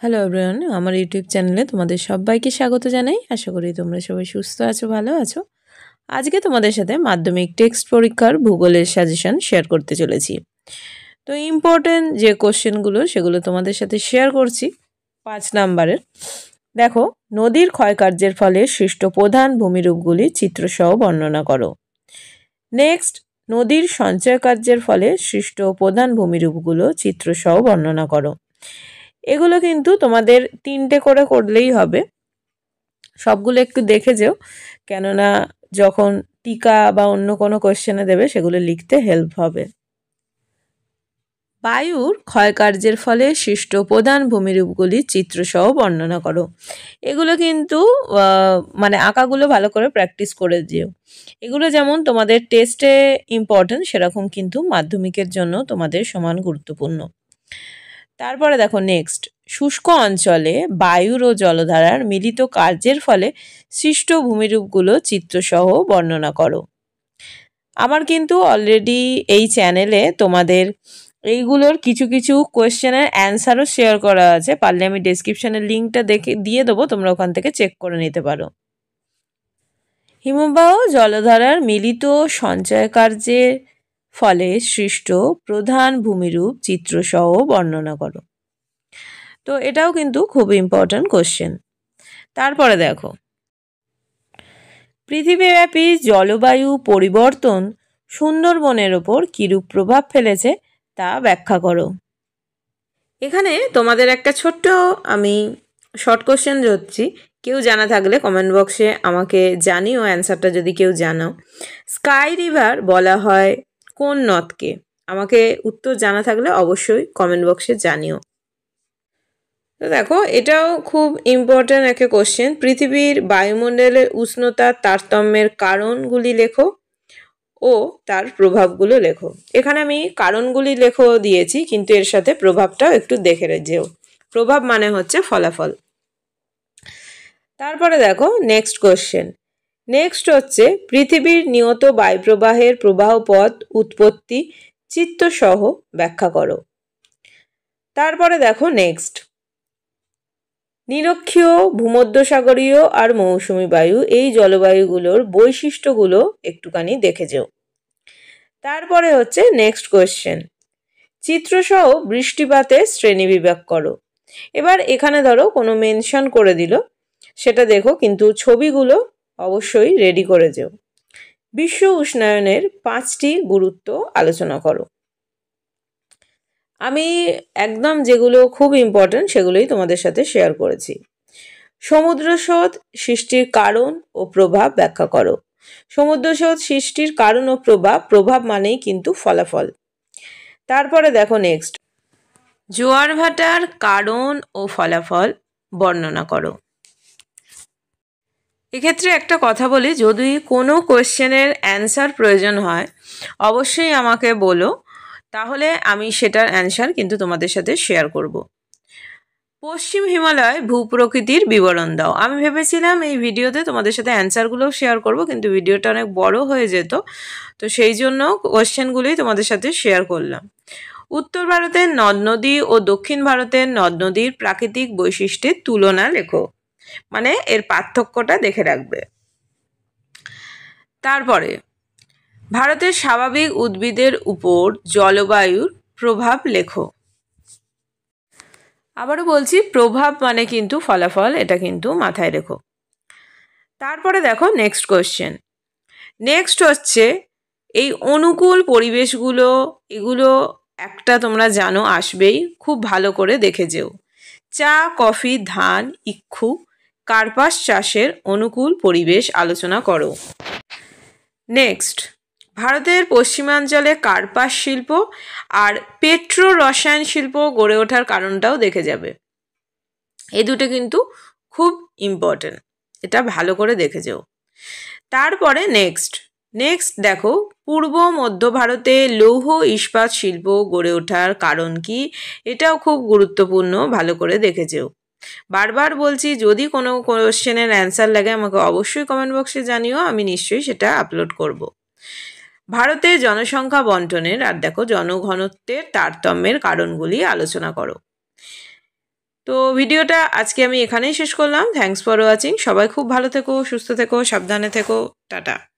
Hello everyone, আমার YouTube চ্যানেলে তোমাদের সবাইকে স্বাগত জানাই। আশা করি তোমরা সবাই সুস্থ আছো, ভালো আছো। আজকে তোমাদের সাথে মাধ্যমিক টেক্সট পরীক্ষার ভূগোলের সাজেশন শেয়ার করতে চলেছি। তো ইম্পর্টেন্ট যে কোশ্চেনগুলো সেগুলো তোমাদের সাথে শেয়ার করছি। 5 নাম্বারের দেখো, নদীর ক্ষয়কার্যের ফলে সৃষ্ট প্রধান ভূমিরূপগুলি চিত্রসহ বর্ণনা করো। নেক্সট, নদীর সঞ্চয় কার্যের ফলে সৃষ্ট প্রধান ভূমিরূপগুলো চিত্রসহ বর্ণনা করো। এগুলো কিন্তু তোমাদের 3টে করে করলেই হবে। সবগুলো একটু দেখে যেও, কেননা যখন টিকা বা অন্য কোনো কোশ্চেনে দেবে সেগুলো লিখতে হেল্প হবে। বায়ুর ক্ষয়কার্যের ফলে সৃষ্ট প্রধান ভূমিরূপগুলি চিত্রসহ বর্ণনা করো। এগুলো কিন্তু আঁকাগুলো ভালো করে প্র্যাকটিস করে দিও। এগুলো যেমন তোমাদের টেস্টে ইম্পর্টেন্ট, সেরকম কিন্তু মাধ্যমিকের জন্য তোমাদের সমান গুরুত্বপূর্ণ। তারপরে দেখো নেক্সট, শুষ্ক অঞ্চলে বায়ুর ও জলধারার মিলিত কার্যের ফলে সৃষ্ট ভূমিরূপগুলো চিত্রসহ বর্ণনা করো। আমার কিন্তু অলরেডি এই চ্যানেলে তোমাদের এইগুলোর কিছু কিছু কোয়েশ্চেনের অ্যান্সারও শেয়ার করা আছে, পারলে আমি ডেসক্রিপশনের লিঙ্কটা দিয়ে দেবো, তোমরা ওখান থেকে চেক করে নিতে পারো। হিমবাহ জলধারার মিলিত সঞ্চয় কার্যের ফলে সৃষ্ট প্রধান ভূমিরূপ চিত্রসহ বর্ণনা করো। তো এটাও কিন্তু খুব ইম্পর্ট্যান্ট কোশ্চেন। তারপরে দেখো, পৃথিবীব্যাপী জলবায়ু পরিবর্তন সুন্দরবনের ওপর কিরূপ প্রভাব ফেলেছে তা ব্যাখ্যা করো। এখানে তোমাদের একটা ছোট্ট আমি শর্ট কোশ্চেন দিচ্ছি, কেউ জানা থাকলে কমেন্ট বক্সে আমাকে জানিও অ্যান্সারটা যদি কেউ জানাও। স্কাই রিভার বলা হয় কোন নদকে? আমাকে উত্তর জানা থাকলে অবশ্যই কমেন্ট বক্সে জানিও। তো দেখো, এটাও খুব ইম্পর্ট্যান্ট একটা কোশ্চেন। পৃথিবীর বায়ুমণ্ডলের উষ্ণতার তারতম্যের কারণগুলি লেখো ও তার প্রভাবগুলো লেখো। এখানে আমি কারণগুলি লেখো দিয়েছি, কিন্তু এর সাথে প্রভাবটাও একটু দেখে যেও। প্রভাব মানে হচ্ছে ফলাফল। তারপরে দেখো নেক্সট কোশ্চেন। নেক্সট হচ্ছে পৃথিবীর নিয়ত বায়ুপ্রবাহের প্রবাহ পথ উৎপত্তি চিত্রসহ ব্যাখ্যা করো। তারপরে দেখো নেক্সট, নিরক্ষীয়, ভূমধ্যসাগরীয় আর মৌসুমী বায়ু এই জলবায়ুগুলোর বৈশিষ্ট্যগুলো একটুখানি দেখে যেও। তারপরে হচ্ছে নেক্সট কোয়েশ্চেন, চিত্রসহ বৃষ্টিপাতের শ্রেণীবিভাগ করো। এবার এখানে ধরো কোনো মেনশন করে দিল, সেটা দেখো, কিন্তু ছবিগুলো অবশ্যই রেডি করে যেও। বিশ্ব উষ্ণায়নের 5টি গুরুত্ব আলোচনা করো। আমি একদম যেগুলো খুব ইম্পর্ট্যান্ট সেগুলোই তোমাদের সাথে শেয়ার করেছি। সমুদ্র স্রোত সৃষ্টির কারণ ও প্রভাব ব্যাখ্যা করো। সমুদ্র স্রোত সৃষ্টির কারণ ও প্রভাব, প্রভাব মানেই কিন্তু ফলাফল। তারপরে দেখো নেক্সট, জোয়ার ভাটার কারণ ও ফলাফল বর্ণনা করো। এক্ষেত্রে একটা কথা বলি, যদি কোনো কোয়েশ্চেনের অ্যান্সার প্রয়োজন হয় অবশ্যই আমাকে বলো, তাহলে আমি সেটার অ্যান্সার কিন্তু তোমাদের সাথে শেয়ার করব। পশ্চিম হিমালয় ভূপ্রকৃতির বিবরণ দাও। আমি ভেবেছিলাম এই ভিডিওতে তোমাদের সাথে অ্যান্সারগুলোও শেয়ার করব, কিন্তু ভিডিওটা অনেক বড় হয়ে যেত, তো সেই জন্য কোয়েশ্চেনগুলোই তোমাদের সাথে শেয়ার করলাম। উত্তর ভারতের নদ নদী ও দক্ষিণ ভারতের নদ নদীর প্রাকৃতিক বৈশিষ্ট্যের তুলনা লেখো, মানে এর পার্থক্যটা দেখে রাখবে। তারপরে ভারতের স্বাভাবিক উদ্ভিদের উপর জলবায়ুর প্রভাব লেখো। আবারও বলছি, প্রভাব মানে কিন্তু ফলাফল, এটা কিন্তু মাথায় রেখো। তারপরে দেখো নেক্সট কোয়েশ্চেন। নেক্সট হচ্ছে এই অনুকূল পরিবেশগুলো, এগুলো একটা তোমরা জানো আসবেই, খুব ভালো করে দেখে যেও। চা, কফি, ধান, ইক্ষু, কার্পাস চাষের অনুকূল পরিবেশ আলোচনা করো। নেক্সট, ভারতের পশ্চিমাঞ্চলে কার্পাস শিল্প আর পেট্রো রসায়ন শিল্প গড়ে ওঠার কারণটাও দেখে যাবে। এই দুটো কিন্তু খুব ইম্পর্টেন্ট, এটা ভালো করে দেখে যাও। তারপরে নেক্সট দেখো, পূর্ব মধ্য ভারতে লৌহ ইস্পাত শিল্প গড়ে ওঠার কারণ কি, এটাও খুব গুরুত্বপূর্ণ, ভালো করে দেখে যেও। বারবার বলছি, যদি কোনো কোয়েশ্চেনের অ্যান্সার লাগে আমাকে অবশ্যই কমেন্ট বক্সে জানিও, আমি নিশ্চয়ই সেটা আপলোড করব। ভারতের জনসংখ্যা বন্টনের আর দেখো জনঘনত্বের তারতম্যের কারণগুলি আলোচনা করো। তো ভিডিওটা আজকে আমি এখানেই শেষ করলাম। Thanks for watching. সবাই খুব ভালো থেকো, সুস্থ থেকো, সাবধানে থেকো। টাটা।